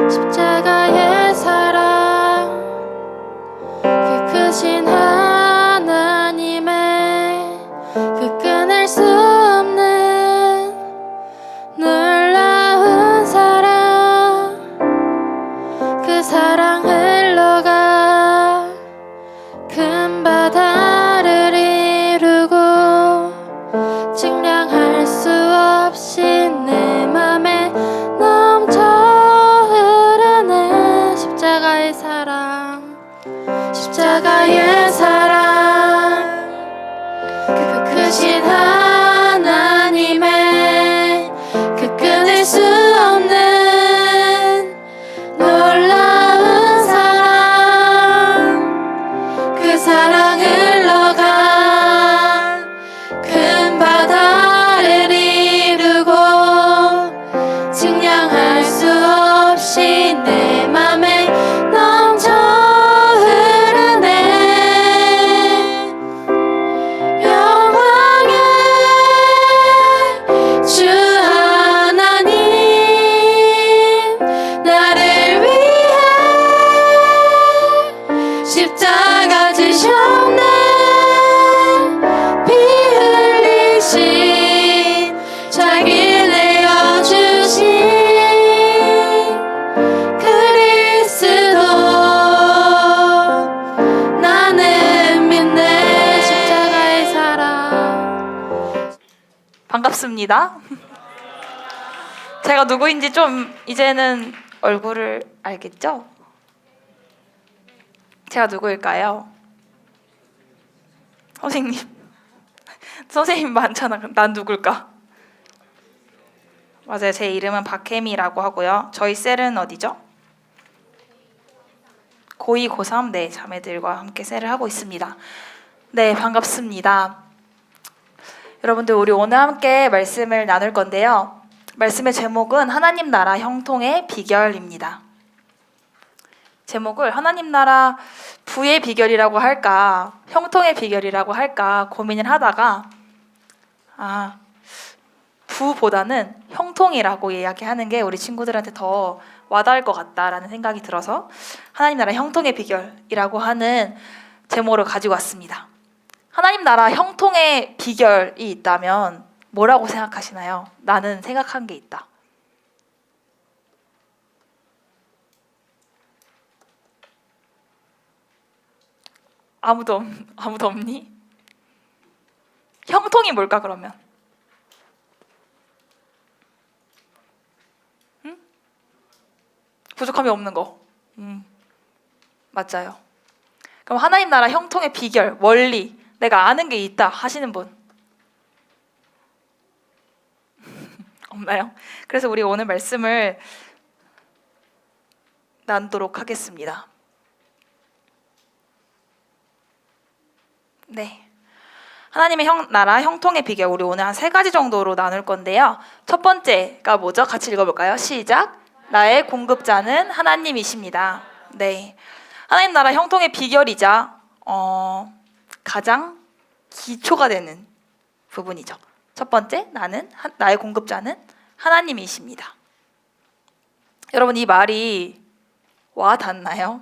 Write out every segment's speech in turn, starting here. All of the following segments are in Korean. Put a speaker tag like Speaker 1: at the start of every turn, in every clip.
Speaker 1: 십자가의 사랑, 그 크신 하나님의 그 끊을 수 없는 놀라운 사랑, 그 사랑 흘러가 큰 바다를 이루고 측량할 수 없이 내 맘에 넘쳐 흐르네. 십자가의 사랑, 십자가의 사랑, 그 크신 하나님의 그 끊을 수 없는 놀라운 사랑, 그 사랑 흘러가 큰 바다를 이루고 측량할 수 없이 내 맘에 넘쳐 흐르네. 영광의 주 하나님, 나를 위해 십자가 지셨네. 피 흘리신 자기 내어주신 그리스도, 나는 믿네. 십자가의 사랑.
Speaker 2: 반갑습니다. 제가 누구인지 좀 이제는 얼굴을 알겠죠? 제가 누구일까요? 선생님. 선생님 많잖아. 난 누굴까? 맞아요. 제 이름은 박혜미라고 하고요. 저희 셀은 어디죠? 고2, 고3 네, 자매들과 함께 셀을 하고 있습니다. 네, 반갑습니다. 여러분들, 우리 오늘 함께 말씀을 나눌 건데요. 말씀의 제목은 하나님 나라 형통의 비결입니다. 제목을 하나님 나라 부의 비결이라고 할까, 형통의 비결이라고 할까 고민을 하다가 부보다는 형통이라고 이야기하는 게 우리 친구들한테 더 와닿을 것 같다라는 생각이 들어서 하나님 나라 형통의 비결이라고 하는 제목으로 가지고 왔습니다. 하나님 나라 형통의 비결이 있다면 뭐라고 생각하시나요? 나는 생각한 게 있다. 아무도 없니? 형통이 뭘까 그러면? 응? 부족함이 없는 거. 맞아요. 그럼 하나님 나라 형통의 비결, 원리, 내가 아는 게 있다 하시는 분 없나요? 그래서 우리 오늘 말씀을 나누도록 하겠습니다. 네, 하나님의 나라 형통의 비결, 우리 오늘 한 3가지 정도로 나눌 건데요. 첫 번째가 뭐죠? 같이 읽어볼까요? 시작! 나의 공급자는 하나님이십니다. 네, 하나님 나라 형통의 비결이자 가장 기초가 되는 부분이죠. 첫 번째, 나의 공급자는 하나님이십니다. 여러분, 이 말이 와 닿나요?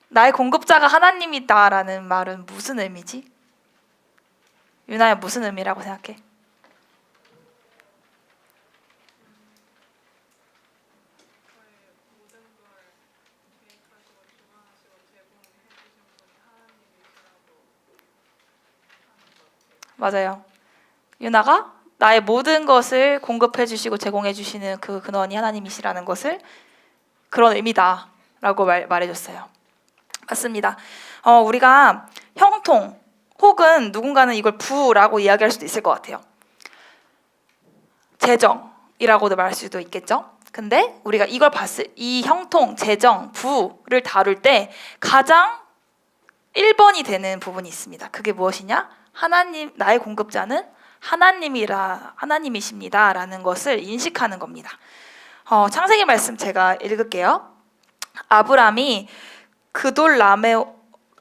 Speaker 2: 나의 공급자가 하나님이다라는 말은 무슨 의미지? 유나야, 무슨 의미라고 생각해? 맞아요. 유나가 나의 모든 것을 공급해 주시고 제공해 주시는 그 근원이 하나님이시라는 것을, 그런 의미다라고 말해줬어요. 맞습니다. 우리가 형통 혹은 누군가는 이걸 부라고 이야기할 수도 있을 것 같아요. 재정이라고도 말할 수도 있겠죠. 근데 우리가 이걸 이 형통, 재정, 부를 다룰 때 가장 1번이 되는 부분이 있습니다. 그게 무엇이냐? 하나님, 나의 공급자는 하나님이십니다 라는 것을 인식하는 겁니다. 창세기 말씀 제가 읽을게요. 아브람이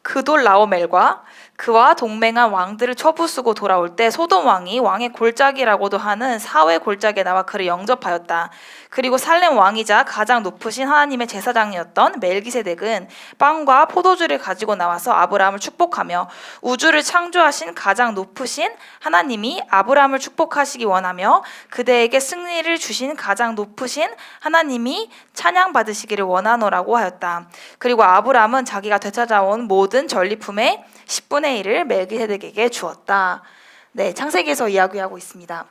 Speaker 2: 그돌라오멜과 그와 동맹한 왕들을 처부수고 돌아올 때 소돔 왕이 왕의 골짜기라고도 하는 사회 골짜기에 나와 그를 영접하였다. 그리고 살렘 왕이자 가장 높으신 하나님의 제사장이었던 멜기세덱은 빵과 포도주를 가지고 나와서 아브라함을 축복하며 우주를 창조하신 가장 높으신 하나님이 아브라함을 축복하시기 원하며 그대에게 승리를 주신 가장 높으신 하나님이 찬양받으시기를 원하노라고 하였다. 그리고 아브라함은 자기가 되찾아온 모든 전리품의 10분의 1을 멜기세덱에게 주었다. 네, 창세기에서 이야기하고 있습니다.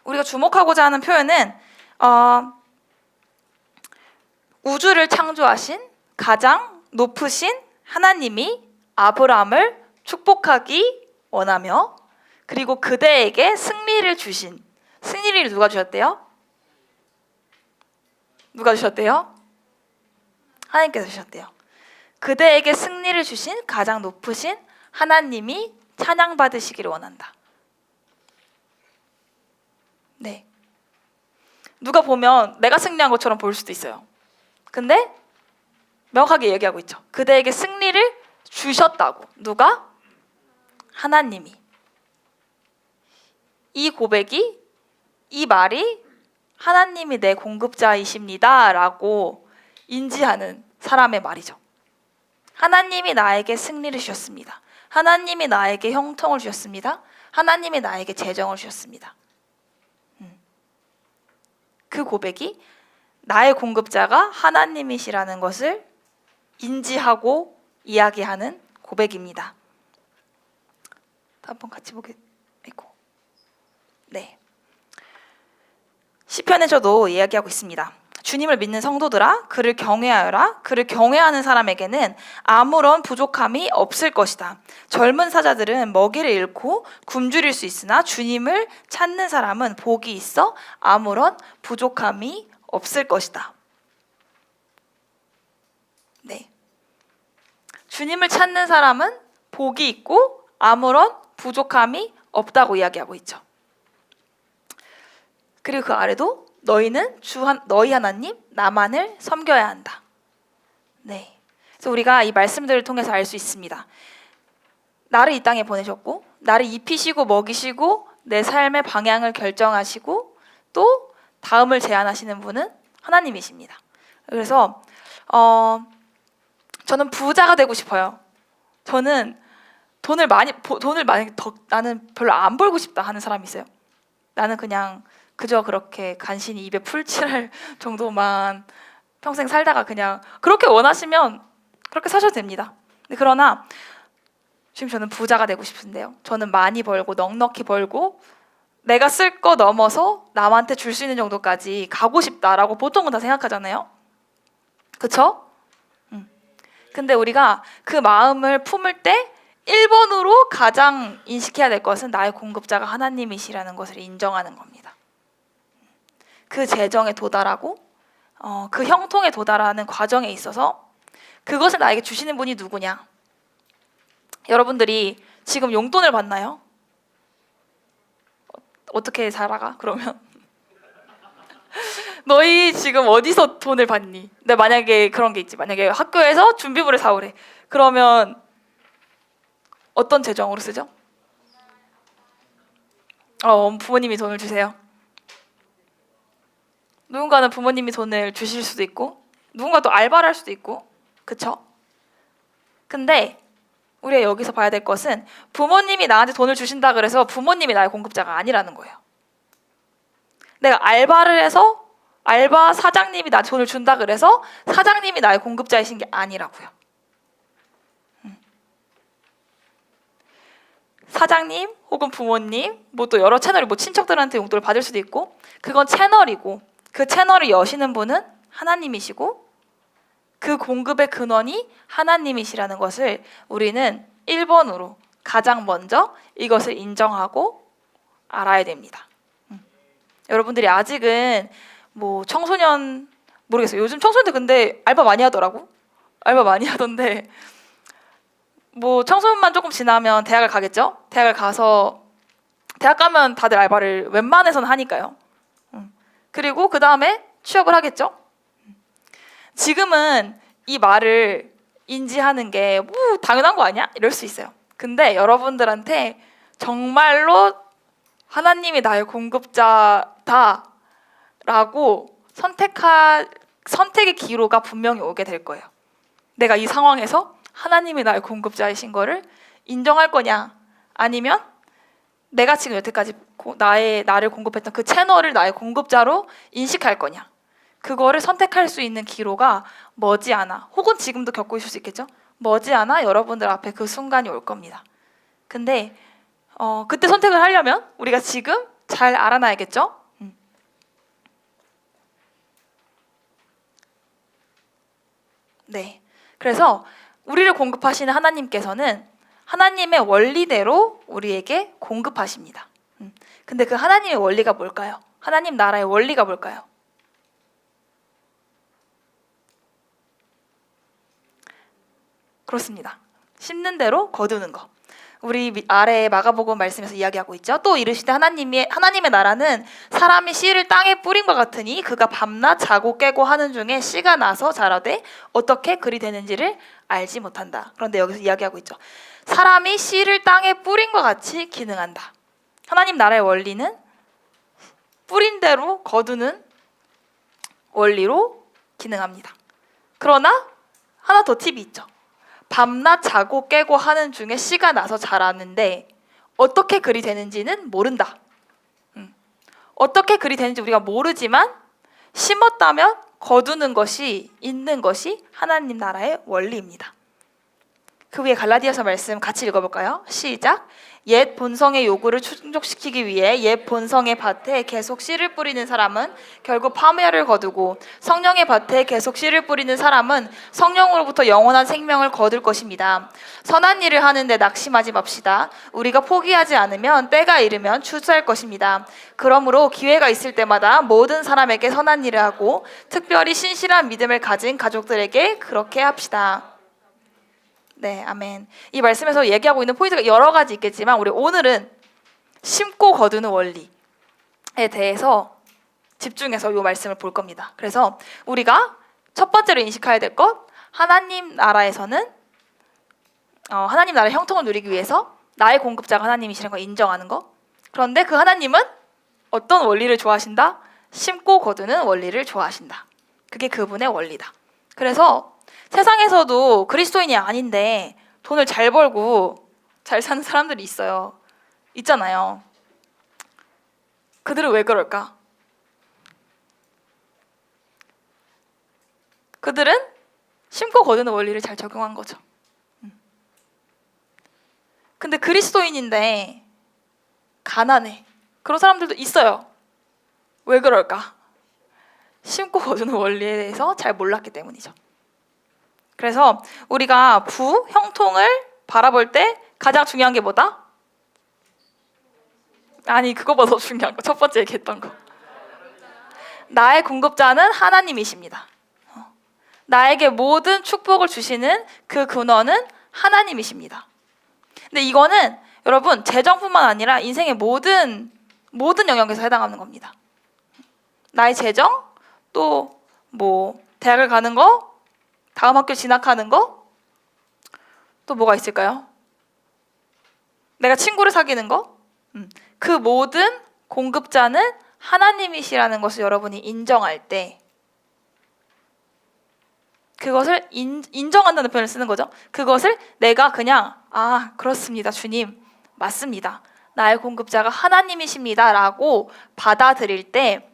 Speaker 2: 우리가 주목하고자 하는 표현은 우주를 창조하신 가장 높으신 하나님이 아브라함을 축복하기 원하며 그리고 그대에게 승리를 주신, 승리를 누가 주셨대요? 누가 주셨대요? 하나님께서 주셨대요. 그대에게 승리를 주신 가장 높으신 하나님이 찬양받으시기를 원한다. 네. 누가 보면 내가 승리한 것처럼 보일 수도 있어요. 근데 명확하게 얘기하고 있죠. 그대에게 승리를 주셨다고. 누가? 하나님이. 이 고백이, 이 말이 하나님이 내 공급자이십니다 라고 인지하는 사람의 말이죠. 하나님이 나에게 승리를 주셨습니다. 하나님이 나에게 형통을 주셨습니다. 하나님이 나에게 재정을 주셨습니다. 그 고백이 나의 공급자가 하나님이시라는 것을 인지하고 이야기하는 고백입니다. 한번 같이 보겠고, 네. 시편에서도 이야기하고 있습니다. 주님을 믿는 성도들아, 그를 경외하여라. 그를 경외하는 사람에게는 아무런 부족함이 없을 것이다. 젊은 사자들은 먹이를 잃고 굶주릴 수 있으나 주님을 찾는 사람은 복이 있어 아무런 부족함이 없을 것이다. 네. 주님을 찾는 사람은 복이 있고 아무런 부족함이 없다고 이야기하고 있죠. 그리고 그 아래도 너희는 너희 하나님 나만을 섬겨야 한다. 네. 그래서 우리가 이 말씀들을 통해서 알 수 있습니다. 나를 이 땅에 보내셨고 나를 입히시고 먹이시고 내 삶의 방향을 결정하시고 또 다음을 제안하시는 분은 하나님이십니다. 그래서 저는 부자가 되고 싶어요. 저는 돈을 많이 나는 별로 안 벌고 싶다 하는 사람이 있어요. 나는 그냥 그저 그렇게 간신히 입에 풀칠할 정도만 평생 살다가 그냥 그렇게 원하시면 그렇게 사셔도 됩니다. 그러나 지금 저는 부자가 되고 싶은데요. 저는 많이 벌고 넉넉히 벌고 내가 쓸 거 넘어서 남한테 줄 수 있는 정도까지 가고 싶다라고 보통은 다 생각하잖아요. 그쵸? 근데 우리가 그 마음을 품을 때 1번으로 가장 인식해야 될 것은 나의 공급자가 하나님이시라는 것을 인정하는 겁니다. 그 재정에 도달하고 그 형통에 도달하는 과정에 있어서 그것을 나에게 주시는 분이 누구냐? 여러분들이 지금 용돈을 받나요? 어떻게 살아가? 그러면 너희 지금 어디서 돈을 받니? 근데 만약에 그런 게 있지. 만약에 학교에서 준비물을 사오래. 그러면 어떤 재정으로 쓰죠? 부모님이 돈을 주세요. 누군가는 부모님이 돈을 주실 수도 있고 누군가 또 알바를 할 수도 있고 그쵸? 근데 우리가 여기서 봐야 될 것은 부모님이 나한테 돈을 주신다 그래서 부모님이 나의 공급자가 아니라는 거예요. 내가 알바를 해서 알바 사장님이 나한테 돈을 준다 그래서 사장님이 나의 공급자이신 게 아니라고요. 사장님 혹은 부모님 뭐 또 여러 채널이 뭐 친척들한테 용돈을 받을 수도 있고 그건 채널이고 그 채널을 여시는 분은 하나님이시고 그 공급의 근원이 하나님이시라는 것을 우리는 1번으로 가장 먼저 이것을 인정하고 알아야 됩니다. 여러분들이 아직은 뭐 청소년 모르겠어요. 요즘 청소년들 근데 알바 많이 하더라고. 알바 많이 하던데 뭐 청소년만 조금 지나면 대학을 가겠죠. 대학을 가서 대학 가면 다들 알바를 웬만해서는 하니까요. 그리고 그 다음에 취업을 하겠죠. 지금은 이 말을 인지하는 게 뭐 당연한 거 아니야? 이럴 수 있어요. 근데 여러분들한테 정말로 하나님이 나의 공급자다라고 선택의 기로가 분명히 오게 될 거예요. 내가 이 상황에서 하나님이 나의 공급자이신 거를 인정할 거냐, 아니면 내가 지금 여태까지 나를 공급했던 그 채널을 나의 공급자로 인식할 거냐, 그거를 선택할 수 있는 기로가 머지않아, 혹은 지금도 겪고 있을 수 있겠죠. 머지않아 여러분들 앞에 그 순간이 올 겁니다. 근데 그때 선택을 하려면 우리가 지금 잘 알아놔야겠죠. 네, 그래서 우리를 공급하시는 하나님께서는 하나님의 원리대로 우리에게 공급하십니다. 근데 그 하나님의 원리가 뭘까요? 하나님 나라의 원리가 뭘까요? 그렇습니다. 심는 대로 거두는 거. 우리 아래에 마가복음 말씀에서 이야기하고 있죠. 또 이르시되 하나님의 나라는 사람이 씨를 땅에 뿌린 것 같으니 그가 밤낮 자고 깨고 하는 중에 씨가 나서 자라되 어떻게 그리 되는지를 알지 못한다. 그런데 여기서 이야기하고 있죠. 사람이 씨를 땅에 뿌린 것 같이 기능한다. 하나님 나라의 원리는 뿌린 대로 거두는 원리로 기능합니다. 그러나 하나 더 팁이 있죠. 밤낮 자고 깨고 하는 중에 씨가 나서 자라는데 어떻게 그리 되는지는 모른다. 어떻게 그리 되는지 우리가 모르지만 심었다면 거두는 것이 있는 것이 하나님 나라의 원리입니다. 그 위에 갈라디아서 말씀 같이 읽어볼까요? 시작. 옛 본성의 요구를 충족시키기 위해 옛 본성의 밭에 계속 씨를 뿌리는 사람은 결국 파멸을 거두고 성령의 밭에 계속 씨를 뿌리는 사람은 성령으로부터 영원한 생명을 거둘 것입니다. 선한 일을 하는데 낙심하지 맙시다. 우리가 포기하지 않으면 때가 이르면 추수할 것입니다. 그러므로 기회가 있을 때마다 모든 사람에게 선한 일을 하고 특별히 신실한 믿음을 가진 가족들에게 그렇게 합시다. 네, 아멘. 이 말씀에서 얘기하고 있는 포인트가 여러 가지 있겠지만 우리 오늘은 심고 거두는 원리에 대해서 집중해서 이 말씀을 볼 겁니다. 그래서 우리가 첫 번째로 인식해야 될 것, 하나님 나라에서는 하나님 나라의 형통을 누리기 위해서 나의 공급자가 하나님이시라는 걸 인정하는 것. 그런데 그 하나님은 어떤 원리를 좋아하신다? 심고 거두는 원리를 좋아하신다. 그게 그분의 원리다. 그래서 세상에서도 그리스도인이 아닌데 돈을 잘 벌고 잘 사는 사람들이 있잖아요. 그들은 왜 그럴까? 그들은 심고 거두는 원리를 잘 적용한 거죠. 근데 그리스도인인데 가난해. 그런 사람들도 있어요. 왜 그럴까? 심고 거두는 원리에 대해서 잘 몰랐기 때문이죠. 그래서 우리가 형통을 바라볼 때 가장 중요한 게 뭐다? 아니, 그거보다 더 중요한 거. 첫 번째 얘기했던 거. 나의 공급자는 하나님이십니다. 나에게 모든 축복을 주시는 그 근원은 하나님이십니다. 근데 이거는 여러분 재정뿐만 아니라 인생의 모든 영역에서 해당하는 겁니다. 나의 재정, 또 뭐 대학을 가는 거, 다음 학교 진학하는 거, 또 뭐가 있을까요? 내가 친구를 사귀는 거, 그 모든 공급자는 하나님이시라는 것을 여러분이 인정할 때, 그것을 인정한다는 표현을 쓰는 거죠. 그것을 내가 그냥 그렇습니다, 주님, 맞습니다, 나의 공급자가 하나님이십니다 라고 받아들일 때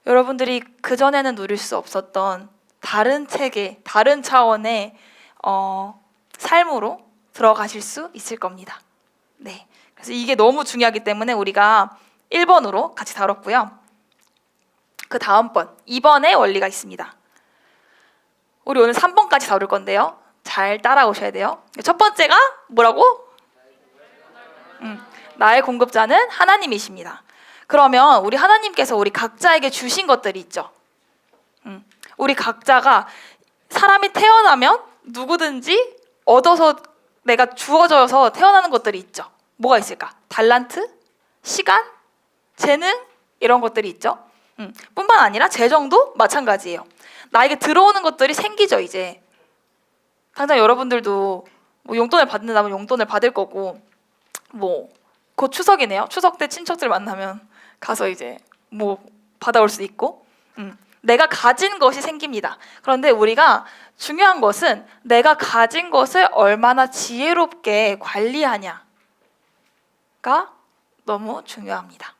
Speaker 2: 여러분들이 그전에는 누릴 수 없었던 다른 체계, 다른 차원의 삶으로 들어가실 수 있을 겁니다. 네, 그래서 이게 너무 중요하기 때문에 우리가 1번으로 같이 다뤘고요. 그 다음 번, 2번의 원리가 있습니다. 우리 오늘 3번까지 다룰 건데요. 잘 따라오셔야 돼요. 첫 번째가 뭐라고? 나의 공급자는 하나님이십니다. 그러면 우리 하나님께서 우리 각자에게 주신 것들이 있죠. 우리 각자가 사람이 태어나면 누구든지 얻어서 내가 주어져서 태어나는 것들이 있죠. 뭐가 있을까? 달란트, 시간, 재능 이런 것들이 있죠. 뿐만 아니라 재정도 마찬가지예요. 나에게 들어오는 것들이 생기죠. 이제 당장 여러분들도 뭐 용돈을 받는다면 용돈을 받을 거고, 뭐 곧 추석이네요. 추석 때 친척들 만나면 가서 이제 뭐 받아올 수도 있고, 내가 가진 것이 생깁니다. 그런데 우리가 중요한 것은 내가 가진 것을 얼마나 지혜롭게 관리하냐가 너무 중요합니다.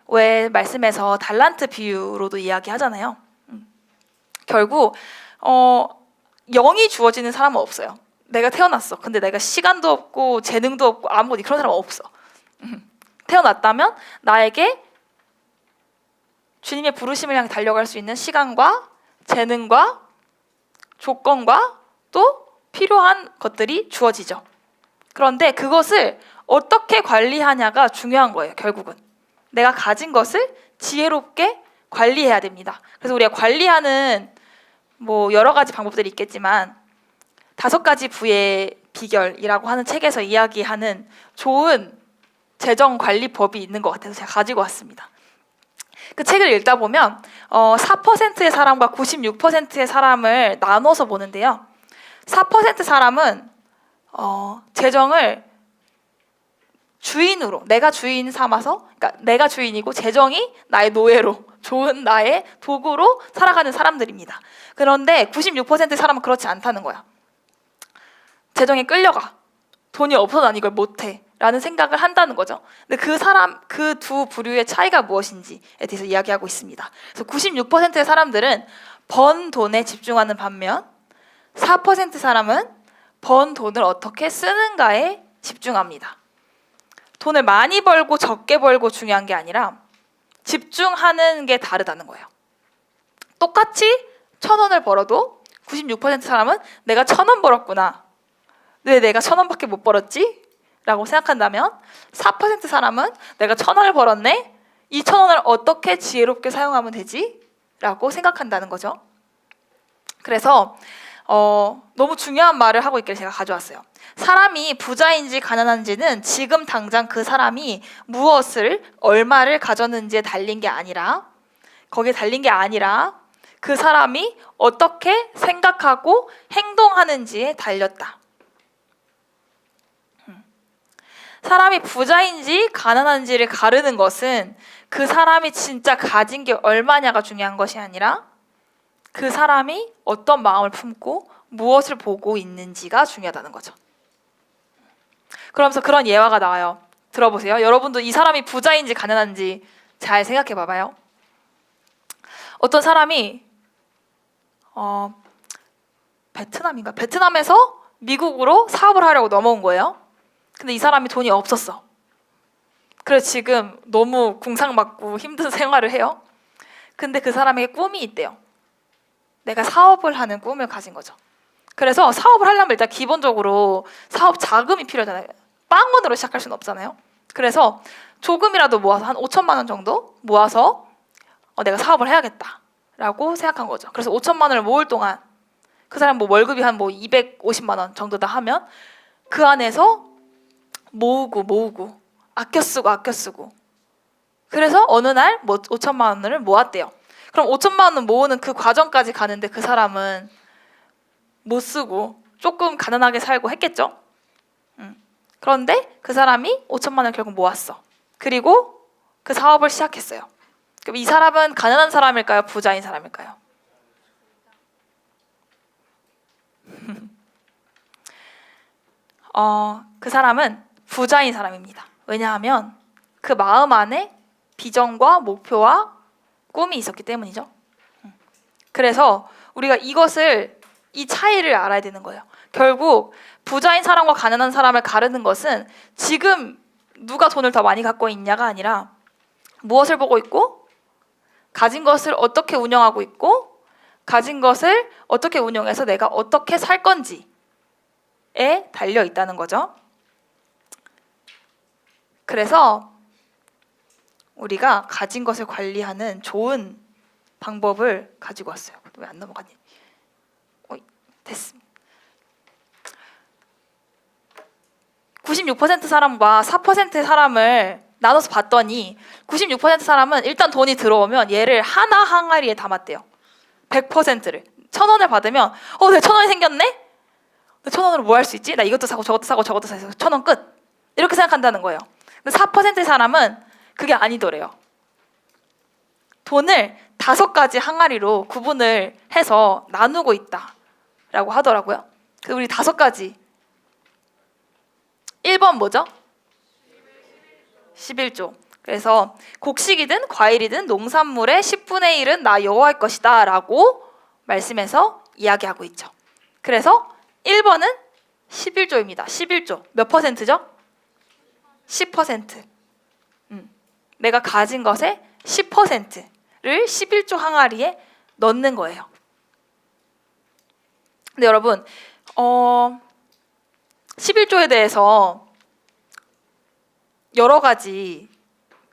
Speaker 2: 왜 말씀에서 달란트 비유로도 이야기하잖아요. 결국 0이 주어지는 사람은 없어요. 내가 태어났어. 근데 내가 시간도 없고 재능도 없고 아무것도 그런 사람은 없어. 태어났다면 나에게 주님의 부르심을 향해 달려갈 수 있는 시간과 재능과 조건과 또 필요한 것들이 주어지죠. 그런데 그것을 어떻게 관리하냐가 중요한 거예요. 결국은 내가 가진 것을 지혜롭게 관리해야 됩니다. 그래서 우리가 관리하는 뭐 여러 가지 방법들이 있겠지만 5가지 부의 비결이라고 하는 책에서 이야기하는 좋은 재정 관리법이 있는 것 같아서 제가 가지고 왔습니다. 그 책을 읽다 보면 4%의 사람과 96%의 사람을 나눠서 보는데요. 4% 사람은 재정을 주인으로, 내가 주인 삼아서, 그러니까 내가 주인이고 재정이 나의 노예로, 좋은 나의 도구로 살아가는 사람들입니다. 그런데 96%의 사람은 그렇지 않다는 거야. 재정에 끌려가. 돈이 없어서 난 이걸 못해 라는 생각을 한다는 거죠. 근데 그 두 부류의 차이가 무엇인지에 대해서 이야기하고 있습니다. 그래서 96%의 사람들은 번 돈에 집중하는 반면 4% 사람은 번 돈을 어떻게 쓰는가에 집중합니다. 돈을 많이 벌고 적게 벌고 중요한 게 아니라 집중하는 게 다르다는 거예요. 똑같이 1,000원을 벌어도 96% 사람은 내가 1,000원 벌었구나. 왜 내가 1,000원밖에 못 벌었지? 라고 생각한다면 4% 사람은 내가 1,000원을 벌었네? 이 1,000원을 어떻게 지혜롭게 사용하면 되지? 라고 생각한다는 거죠. 그래서 너무 중요한 말을 하고 있기를 제가 가져왔어요. 사람이 부자인지 가난한지는 지금 당장 그 사람이 무엇을 얼마를 가졌는지에 달린 게 아니라 거기에 달린 게 아니라 그 사람이 어떻게 생각하고 행동하는지에 달렸다. 사람이 부자인지 가난한지를 가르는 것은 그 사람이 진짜 가진 게 얼마냐가 중요한 것이 아니라 그 사람이 어떤 마음을 품고 무엇을 보고 있는지가 중요하다는 거죠. 그러면서 그런 예화가 나와요. 들어보세요. 여러분도 이 사람이 부자인지 가난한지 잘 생각해 봐봐요. 어떤 사람이 베트남에서 미국으로 사업을 하려고 넘어온 거예요. 근데 이 사람이 돈이 없었어. 그래서 지금 너무 궁상맞고 힘든 생활을 해요. 근데 그 사람에게 꿈이 있대요. 내가 사업을 하는 꿈을 가진 거죠. 그래서 사업을 하려면 일단 기본적으로 사업 자금이 필요하잖아요. 빵원으로 시작할 수는 없잖아요. 그래서 조금이라도 모아서 한 5천만 원 정도 모아서 내가 사업을 해야겠다라고 생각한 거죠. 그래서 5천만 원을 모을 동안 그 사람 뭐 월급이 한 뭐 250만 원 정도다 하면 그 안에서 모으고 아껴 쓰고 그래서 어느 날 뭐 5천만 원을 모았대요. 그럼 5천만 원 모으는 그 과정까지 가는데 그 사람은 못 쓰고 조금 가난하게 살고 했겠죠. 그런데 그 사람이 5천만 원을 결국 모았어. 그리고 그 사업을 시작했어요. 그럼 이 사람은 가난한 사람일까요? 부자인 사람일까요? 그 사람은 부자인 사람입니다. 왜냐하면 그 마음 안에 비전과 목표와 꿈이 있었기 때문이죠. 그래서 우리가 이 차이를 알아야 되는 거예요. 결국 부자인 사람과 가난한 사람을 가르는 것은 지금 누가 돈을 더 많이 갖고 있냐가 아니라 무엇을 보고 있고 가진 것을 어떻게 운영하고 있고 가진 것을 어떻게 운영해서 내가 어떻게 살 건지에 달려 있다는 거죠. 그래서 우리가 가진 것을 관리하는 좋은 방법을 가지고 왔어요. 왜 안 넘어가니? 됐습니다. 96% 사람과 4%의 사람을 나눠서 봤더니 96% 사람은 일단 돈이 들어오면 얘를 하나 항아리에 담았대요. 100%를 1,000원을 받으면 내 1,000원이 생겼네? 내 1,000원으로 뭐 할 수 있지? 나 이것도 사고 저것도 사고 저것도 사서 1,000원 끝. 이렇게 생각한다는 거예요. 근데 4%의 사람은 그게 아니더래요. 돈을 5가지 항아리로 구분을 해서 나누고 있다라고 하더라고요. 그래서 우리 5가지. 1번 뭐죠? 11조. 그래서 곡식이든 과일이든 농산물의 10분의 1은 나 여호와의 것이다 라고 말씀에서 이야기하고 있죠. 그래서 1번은 11조입니다. 11조. 몇 퍼센트죠? 10%. 내가 가진 것의 10%를 11조 항아리에 넣는 거예요. 근데 여러분 11조에 대해서 여러 가지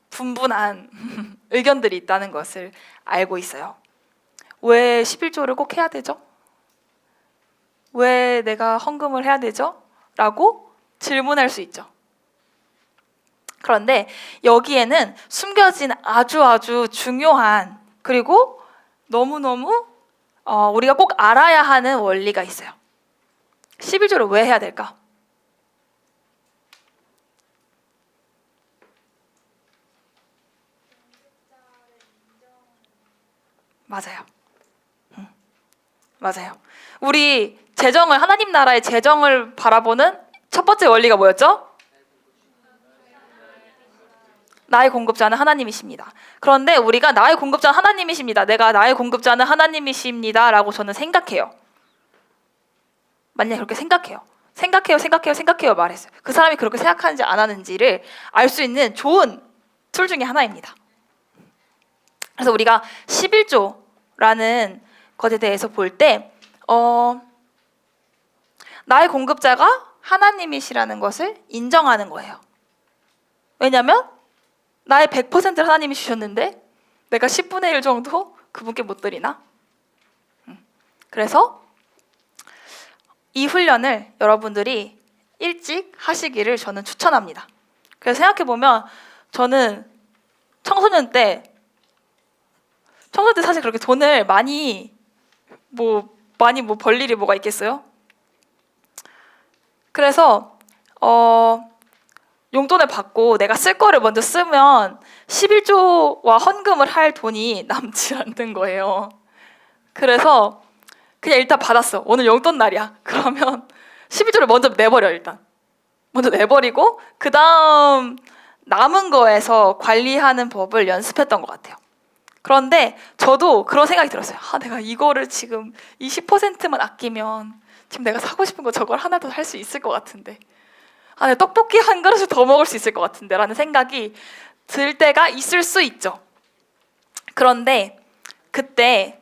Speaker 2: 분분한 의견들이 있다는 것을 알고 있어요. 왜 11조를 꼭 해야 되죠? 왜 내가 헌금을 해야 되죠? 라고 질문할 수 있죠. 그런데 여기에는 숨겨진 아주 중요한 그리고 너무너무 우리가 꼭 알아야 하는 원리가 있어요. 11조를 왜 해야 될까? 맞아요. 맞아요. 우리 재정을 하나님 나라의 재정을 바라보는 첫 번째 원리가 뭐였죠? 나의 공급자는 하나님이십니다. 그런데 우리가 나의 공급자는 하나님이십니다. 내가 나의 공급자는 하나님이십니다. 라고 저는 생각해요. 만약에 그렇게 생각해요. 생각해요 말했어요. 그 사람이 그렇게 생각하는지 안 하는지를 알 수 있는 좋은 툴 중에 하나입니다. 그래서 우리가 11조라는 것에 대해서 볼 때 나의 공급자가 하나님이시라는 것을 인정하는 거예요. 왜냐하면 나의 100%를 하나님이 주셨는데 내가 10분의 1 정도 그분께 못 드리나? 그래서 이 훈련을 여러분들이 일찍 하시기를 저는 추천합니다. 그래서 생각해보면 저는 청소년 때 사실 그렇게 돈을 많이 벌 일이 뭐가 있겠어요? 그래서 용돈을 받고 내가 쓸 거를 먼저 쓰면 11조와 헌금을 할 돈이 남지 않는 거예요. 그래서 그냥 일단 받았어. 오늘 용돈 날이야. 그러면 11조를 먼저 내버려 일단. 먼저 내버리고 그 다음 남은 거에서 관리하는 법을 연습했던 것 같아요. 그런데 저도 그런 생각이 들었어요. 내가 이거를 지금 이 10%만 아끼면 지금 내가 사고 싶은 거 저걸 하나 더 할 수 있을 것 같은데 내가 떡볶이 한 그릇을 더 먹을 수 있을 것 같은데 라는 생각이 들 때가 있을 수 있죠. 그런데 그때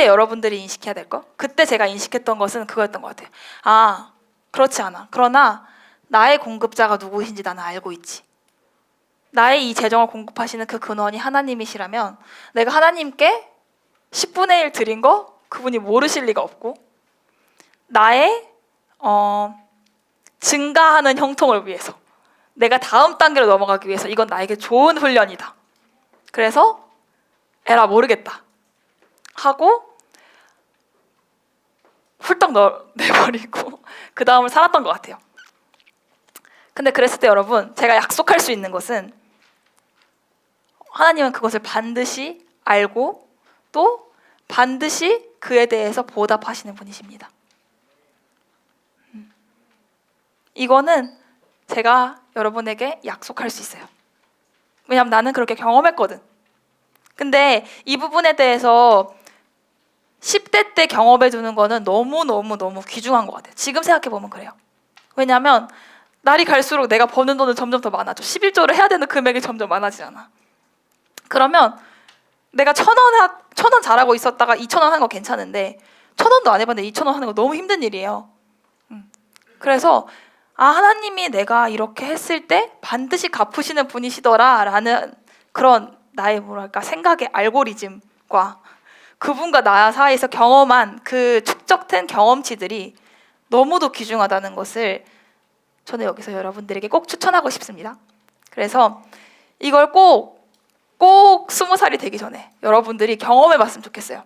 Speaker 2: 여러분들이 인식해야 될 거? 그때 제가 인식했던 것은 그거였던 것 같아요. 그렇지 않아. 그러나 나의 공급자가 누구신지 나는 알고 있지. 나의 이 재정을 공급하시는 그 근원이 하나님이시라면 내가 하나님께 10분의 1 드린 거 그분이 모르실 리가 없고 나의 증가하는 형통을 위해서 내가 다음 단계로 넘어가기 위해서 이건 나에게 좋은 훈련이다. 그래서 에라 모르겠다 하고 훌떡 내버리고 그 다음을 살았던 것 같아요. 근데 그랬을 때 여러분 제가 약속할 수 있는 것은 하나님은 그것을 반드시 알고 또 반드시 그에 대해서 보답하시는 분이십니다. 이거는 제가 여러분에게 약속할 수 있어요. 왜냐하면 나는 그렇게 경험했거든. 근데 이 부분에 대해서 10대 때 경험해 두는 거는 너무 귀중한 것 같아요. 지금 생각해보면 그래요. 왜냐하면 날이 갈수록 내가 버는 돈은 점점 더 많아져. 11조를 해야 되는 금액이 점점 많아지잖아. 그러면 내가 1,000원 잘하고 있었다가 2,000원 한 거 괜찮은데 1,000원도 안 해봤는데 2,000원 하는 거 너무 힘든 일이에요. 그래서 하나님이 내가 이렇게 했을 때 반드시 갚으시는 분이시더라 라는 그런 나의 생각의 알고리즘과 그분과 나 사이에서 경험한 그 축적된 경험치들이 너무도 귀중하다는 것을 저는 여기서 여러분들에게 꼭 추천하고 싶습니다. 그래서 이걸 꼭 20살이 되기 전에 여러분들이 경험해 봤으면 좋겠어요.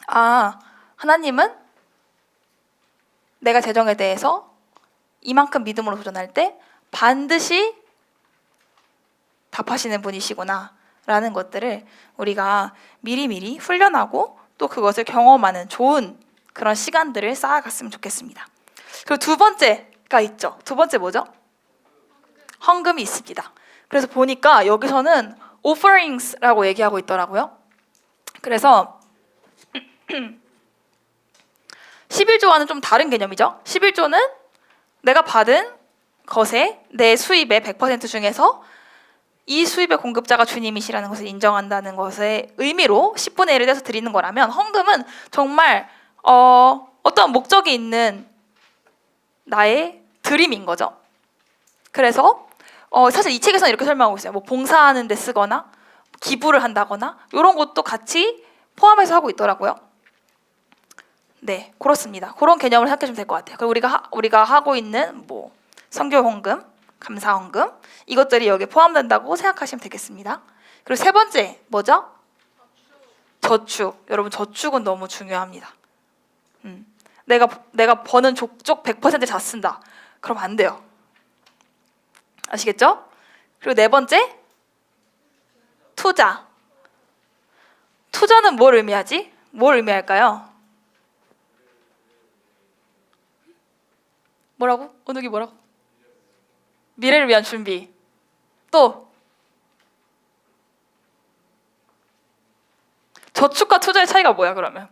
Speaker 2: 하나님은 내가 재정에 대해서 이만큼 믿음으로 도전할 때 반드시 답하시는 분이시구나 라는 것들을 우리가 미리미리 훈련하고 또 그것을 경험하는 좋은 그런 시간들을 쌓아갔으면 좋겠습니다. 그리고 두 번째가 있죠. 두 번째 뭐죠? 헌금이 있습니다. 그래서 보니까 여기서는 offerings라고 얘기하고 있더라고요. 그래서 11조와는 좀 다른 개념이죠. 11조는 내가 받은 것에 내 수입의 100% 중에서 이 수입의 공급자가 주님이시라는 것을 인정한다는 것의 의미로 10분의 1을 떼서 드리는 거라면, 헌금은 정말 어떤 목적이 있는 나의 드림인 거죠. 그래서 사실 이 책에서는 이렇게 설명하고 있어요. 뭐 봉사하는 데 쓰거나 기부를 한다거나 이런 것도 같이 포함해서 하고 있더라고요. 네, 그렇습니다. 그런 개념을 생각해 주면 될 것 같아요. 그리고 우리가 하고 있는 뭐 선교 헌금, 감사 헌금, 이것들이 여기에 포함된다고 생각하시면 되겠습니다. 그리고 세 번째 뭐죠? 저축. 여러분, 저축은 너무 중요합니다. 내가 버는 족족 100% 다 쓴다. 그럼 안 돼요. 아시겠죠? 그리고 네 번째, 투자. 투자는 뭘 의미하지? 뭘 의미할까요? 뭐라고? 은욱이 뭐라고? 미래를 위한 준비. 또 저축과 투자의 차이가 뭐야 그러면?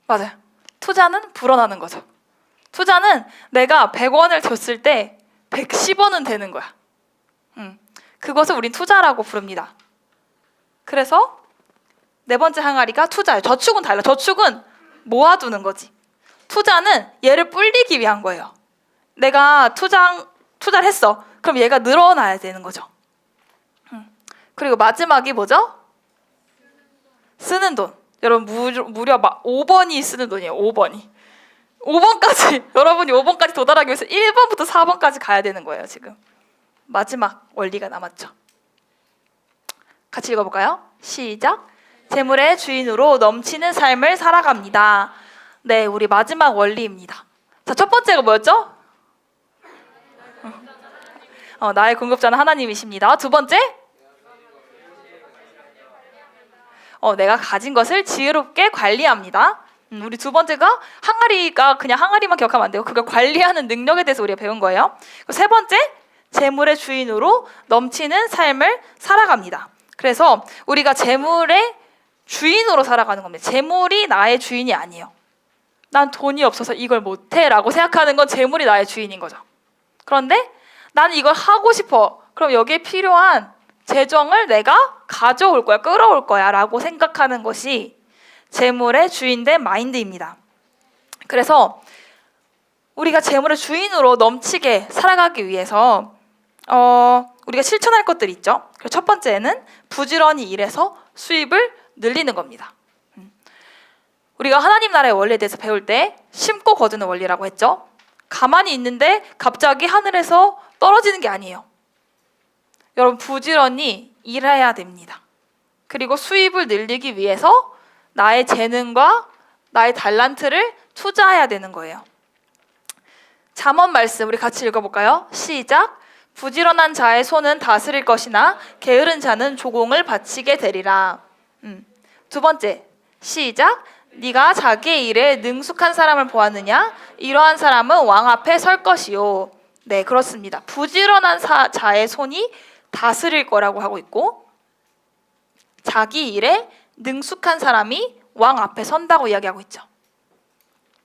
Speaker 2: 맞아요. 투자는 불어나는 거죠. 투자는 내가 100원을 줬을 때 110원은 되는 거야. 그것을 우린 투자라고 부릅니다. 그래서 네 번째 항아리가 투자예요. 저축은 달라. 저축은 모아두는 거지. 투자는 얘를 불리기 위한 거예요. 내가 투자를 했어. 그럼 얘가 늘어나야 되는 거죠. 그리고 마지막이 뭐죠? 쓰는 돈. 여러분, 무려 막 5번이 쓰는 돈이에요. 5번이. 5번까지 여러분이 5번까지 도달하기 위해서 1번부터 4번까지 가야 되는 거예요. 지금 마지막 원리가 남았죠. 같이 읽어볼까요? 시작. 재물의 주인으로 넘치는 삶을 살아갑니다. 네, 우리 마지막 원리입니다. 자, 첫 번째가 뭐였죠? 나의 공급자는 하나님이십니다. 두 번째, 내가 가진 것을 지혜롭게 관리합니다. 우리 두 번째가 항아리가 그냥 항아리만 기억하면 안 돼요. 그걸 관리하는 능력에 대해서 우리가 배운 거예요. 세 번째, 재물의 주인으로 넘치는 삶을 살아갑니다. 그래서 우리가 재물의 주인으로 살아가는 겁니다. 재물이 나의 주인이 아니에요. 난 돈이 없어서 이걸 못해 라고 생각하는 건 재물이 나의 주인인 거죠. 그런데 나는 이걸 하고 싶어. 그럼 여기에 필요한 재정을 내가 가져올 거야, 끌어올 거야 라고 생각하는 것이 재물의 주인된 마인드입니다. 그래서 우리가 재물의 주인으로 넘치게 살아가기 위해서 우리가 실천할 것들이 있죠. 첫 번째는 부지런히 일해서 수입을 늘리는 겁니다. 우리가 하나님 나라의 원리에 대해서 배울 때 심고 거두는 원리라고 했죠. 가만히 있는데 갑자기 하늘에서 떨어지는 게 아니에요. 여러분, 부지런히 일해야 됩니다. 그리고 수입을 늘리기 위해서 나의 재능과 나의 달란트를 투자해야 되는 거예요. 잠언 말씀 우리 같이 읽어볼까요? 시작. 부지런한 자의 손은 다스릴 것이나 게으른 자는 조공을 바치게 되리라. 두 번째, 시작. 네가 자기의 일에 능숙한 사람을 보았느냐? 이러한 사람은 왕 앞에 설 것이요. 네, 그렇습니다. 부지런한 자의 손이 다스릴 거라고 하고 있고, 자기 일에 능숙한 사람이 왕 앞에 선다고 이야기하고 있죠.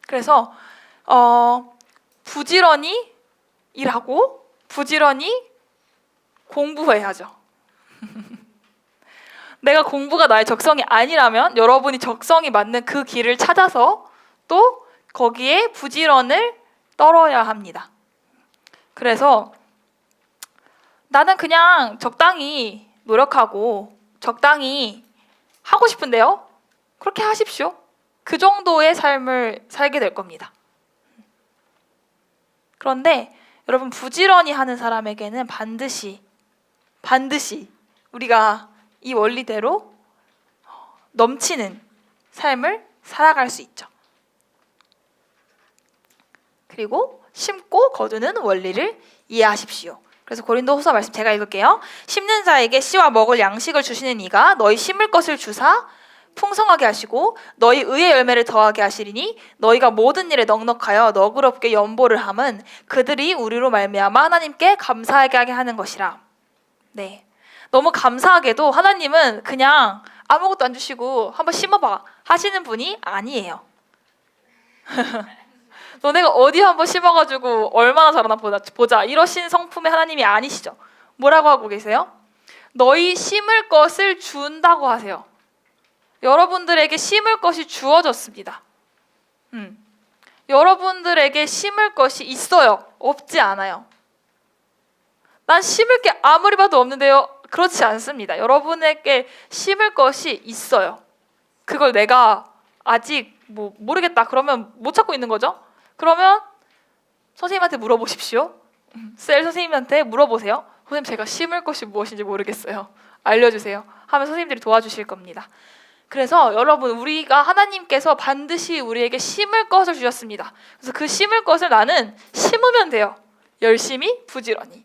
Speaker 2: 그래서 부지런히 일하고 부지런히 공부해야죠. 내가 공부가 나의 적성이 아니라면 여러분이 적성이 맞는 그 길을 찾아서 또 거기에 부지런을 떨어야 합니다. 그래서 나는 그냥 적당히 노력하고 적당히 하고 싶은데요. 그렇게 하십시오. 그 정도의 삶을 살게 될 겁니다. 그런데 여러분 부지런히 하는 사람에게는 반드시 우리가 이 원리대로 넘치는 삶을 살아갈 수 있죠. 그리고 심고 거두는 원리를 이해하십시오. 그래서 고린도후서 말씀 제가 읽을게요. 심는 자에게 씨와 먹을 양식을 주시는 이가 너희 심을 것을 주사 풍성하게 하시고 너희 의의 열매를 더하게 하시리니 너희가 모든 일에 넉넉하여 너그럽게 연보를 함은 그들이 우리로 말미암아 하나님께 감사하게 하게 하는 것이라. 네, 너무 감사하게도 하나님은 그냥 아무것도 안 주시고 한번 심어봐 하시는 분이 아니에요. 너네가 어디 한번 심어가지고 얼마나 자라나 보자 이러신 성품의 하나님이 아니시죠. 뭐라고 하고 계세요? 너희 심을 것을 준다고 하세요. 여러분들에게 심을 것이 주어졌습니다. 여러분들에게 심을 것이 있어요. 없지 않아요. 난 심을 게 아무리 봐도 없는데요. 그렇지 않습니다. 여러분에게 심을 것이 있어요. 그걸 내가 아직 모르겠다 그러면 못 찾고 있는 거죠. 그러면 선생님한테 물어보십시오. 셀 선생님한테 물어보세요. 선생님 제가 심을 것이 무엇인지 모르겠어요. 알려주세요. 하면 선생님들이 도와주실 겁니다. 그래서 여러분 우리가 하나님께서 반드시 우리에게 심을 것을 주셨습니다. 그래서 그 심을 것을 나는 심으면 돼요. 열심히 부지런히.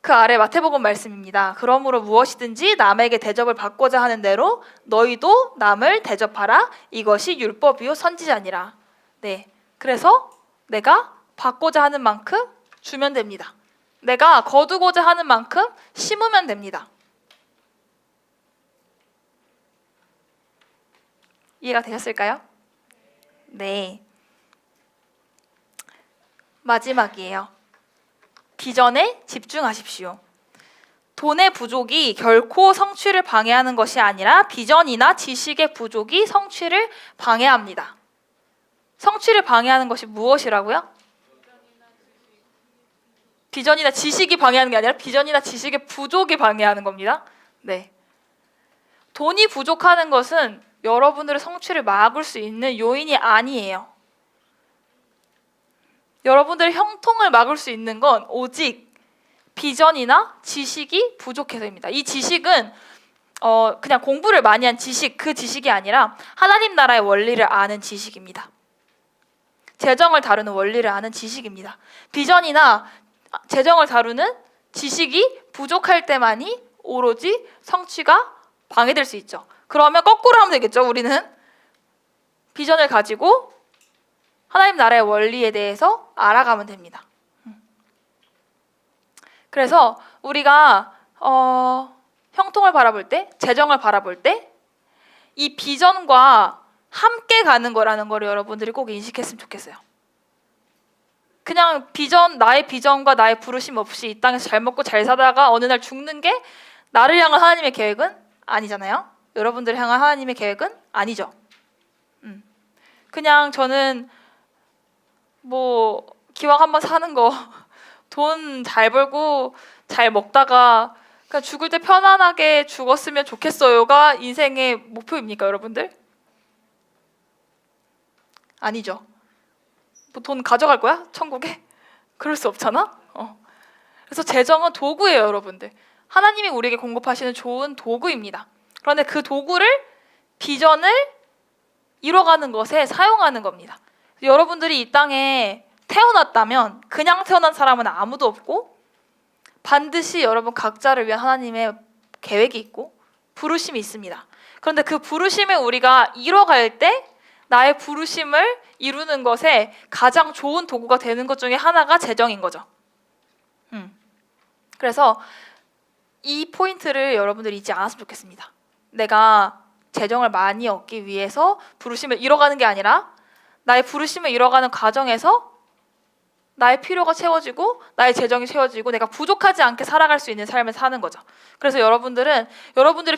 Speaker 2: 그 아래 마태복음 말씀입니다. 그러므로 무엇이든지 남에게 대접을 받고자 하는 대로 너희도 남을 대접하라. 이것이 율법이요 선지자니라. 네, 그래서 내가 받고자 하는 만큼 주면 됩니다. 내가 거두고자 하는 만큼 심으면 됩니다. 이해가 되셨을까요? 네. 마지막이에요. 비전에 집중하십시오. 돈의 부족이 결코 성취를 방해하는 것이 아니라 비전이나 지식의 부족이 성취를 방해합니다. 성취를 방해하는 것이 무엇이라고요? 비전이나 지식이 방해하는 게 아니라 비전이나 지식의 부족이 방해하는 겁니다. 네. 돈이 부족하는 것은 여러분들의 성취를 막을 수 있는 요인이 아니에요. 여러분들의 형통을 막을 수 있는 건 오직 비전이나 지식이 부족해서입니다. 이 지식은 그냥 공부를 많이 한 지식, 그 지식이 아니라 하나님 나라의 원리를 아는 지식입니다. 재정을 다루는 원리를 아는 지식입니다. 비전이나 재정을 다루는 지식이 부족할 때만이 오로지 성취가 방해될 수 있죠. 그러면 거꾸로 하면 되겠죠. 우리는 비전을 가지고 하나님 나라의 원리에 대해서 알아가면 됩니다. 그래서 우리가 형통을 바라볼 때, 재정을 바라볼 때 이 비전과 함께 가는 거라는 걸 여러분들이 꼭 인식했으면 좋겠어요. 그냥 나의 비전과 나의 부르심 없이 이 땅에서 잘 먹고 잘 살다가 어느 날 죽는 게 나를 향한 하나님의 계획은 아니잖아요. 여러분들을 향한 하나님의 계획은 아니죠. 그냥 저는 기왕 한번 사는 거 돈 잘 벌고 잘 먹다가 그냥 죽을 때 편안하게 죽었으면 좋겠어요가 인생의 목표입니까, 여러분들? 아니죠. 돈 가져갈 거야? 천국에? 그럴 수 없잖아. 그래서 재정은 도구예요, 여러분들. 하나님이 우리에게 공급하시는 좋은 도구입니다. 그런데 그 도구를 비전을 이뤄가는 것에 사용하는 겁니다. 여러분들이 이 땅에 태어났다면 그냥 태어난 사람은 아무도 없고 반드시 여러분 각자를 위한 하나님의 계획이 있고 부르심이 있습니다. 그런데 그 부르심을 우리가 이뤄갈 때 나의 부르심을 이루는 것에 가장 좋은 도구가 되는 것 중에 하나가 재정인 거죠. 그래서 이 포인트를 여러분들이 잊지 않았으면 좋겠습니다. 내가 재정을 많이 얻기 위해서 부르심을 이뤄가는 게 아니라 나의 부르심을 이뤄가는 과정에서 나의 필요가 채워지고 나의 재정이 채워지고 내가 부족하지 않게 살아갈 수 있는 삶을 사는 거죠. 그래서 여러분들의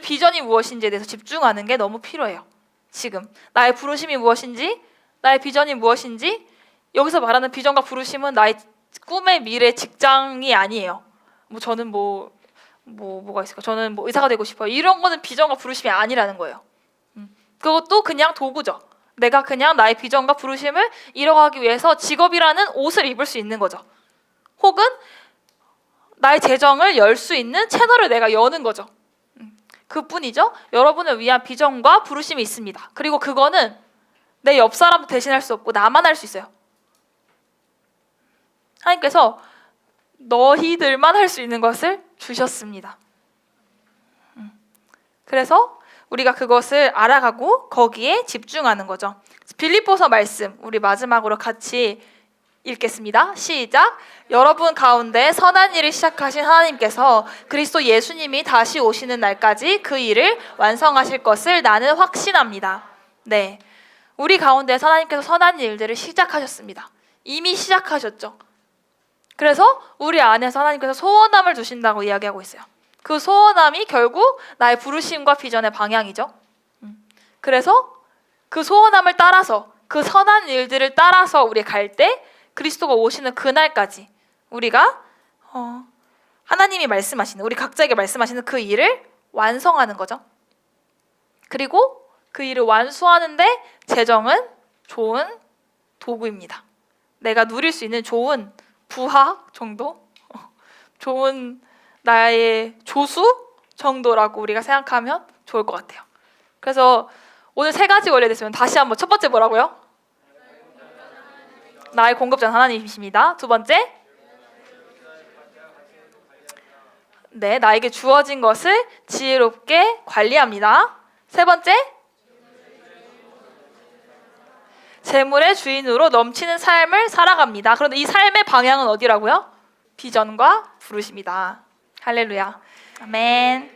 Speaker 2: 비전이 무엇인지에 대해서 집중하는 게 너무 필요해요. 지금 나의 부르심이 무엇인지, 나의 비전이 무엇인지. 여기서 말하는 비전과 부르심은 나의 꿈의 미래 직장이 아니에요. 저는 뭐가 있을까? 저는 의사가 되고 싶어요. 이런 거는 비전과 부르심이 아니라는 거예요. 그것도 그냥 도구죠. 내가 그냥 나의 비전과 부르심을 이뤄가기 위해서 직업이라는 옷을 입을 수 있는 거죠. 혹은 나의 재정을 열 수 있는 채널을 내가 여는 거죠. 그뿐이죠. 여러분을 위한 비전과 부르심이 있습니다. 그리고 그거는 내 옆 사람도 대신할 수 없고 나만 할 수 있어요. 하나님께서 너희들만 할 수 있는 것을 주셨습니다. 그래서 우리가 그것을 알아가고 거기에 집중하는 거죠. 빌립보서 말씀 우리 마지막으로 같이 읽겠습니다. 시작. 여러분 가운데 선한 일을 시작하신 하나님께서 그리스도 예수님이 다시 오시는 날까지 그 일을 완성하실 것을 나는 확신합니다. 네, 우리 가운데 하나님께서 선한 일들을 시작하셨습니다. 이미 시작하셨죠. 그래서 우리 안에서 하나님께서 소원함을 두신다고 이야기하고 있어요. 그 소원함이 결국 나의 부르심과 비전의 방향이죠. 그래서 그 소원함을 따라서 그 선한 일들을 따라서 우리 갈 때 그리스도가 오시는 그날까지 우리가 하나님이 말씀하시는 우리 각자에게 말씀하시는 그 일을 완성하는 거죠. 그리고 그 일을 완수하는데 재정은 좋은 도구입니다. 내가 누릴 수 있는 좋은 부하 정도? 좋은 나의 조수 정도라고 우리가 생각하면 좋을 것 같아요. 그래서 오늘 3가지 원리에 대해서 다시 한번 첫 번째 뭐라고요? 나의 공급자는 하나님이십니다. 두 번째, 네, 나에게 주어진 것을 지혜롭게 관리합니다. 세 번째, 재물의 주인으로 넘치는 삶을 살아갑니다. 그런데 이 삶의 방향은 어디라고요? 비전과 부르심이다. 할렐루야. 아멘.